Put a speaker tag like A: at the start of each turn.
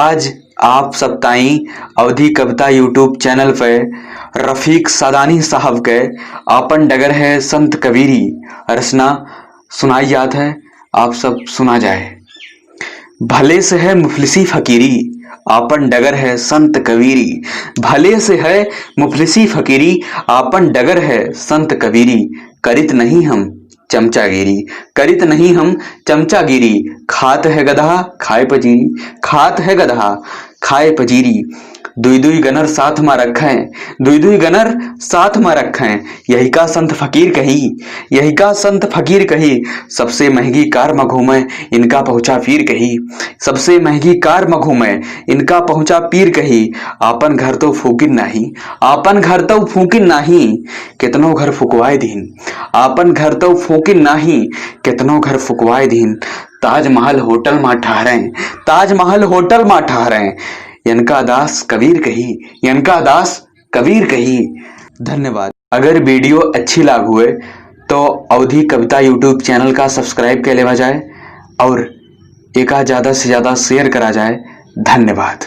A: आज आप सब ताई अवधि कविता यूट्यूब चैनल पे रफीक सादानी साहब के आपन डगर है संत कबीरी रचना सुनाई जात है। आप सब सुना जाए। भले से है मुफलिसी फकीरी आपन डगर है संत कबीरी। भले से है मुफलिसी फकीरी आपन डगर है संत कबीरी। करित नहीं हम चमचागिरी, करित नहीं हम चमचागिरी। खात है गधा खाए पजीरी, खात है गधा खाए पजीरी। दुई दुई गनर साथ में रखें, दुई दुई गनर साथ में रखें। यही का संत फकीर कही, यही का संत फकीर कही। सबसे महंगी कार में घूमे इनका पहुंचा पीर कही, सबसे महंगी कार में घूमे इनका पहुंचा पीर कही। आपन घर तो फूकिन नहीं, आपन घर तो फूकिन नहीं, कितनों घर फुकवाए दीन। आपन घर तो फूकिन नहीं, कितनों घर फुकवाए दीन। ताजमहल होटल में ठहरे, ताजमहल होटल में ठहरे। इनका दास कबीर कही, इनका दास कबीर कही। धन्यवाद। अगर वीडियो अच्छी लाग हुए तो अवधि कविता यूट्यूब चैनल का सब्सक्राइब कर लेवा जाए और एका ज्यादा से ज्यादा शेयर करा जाए। धन्यवाद।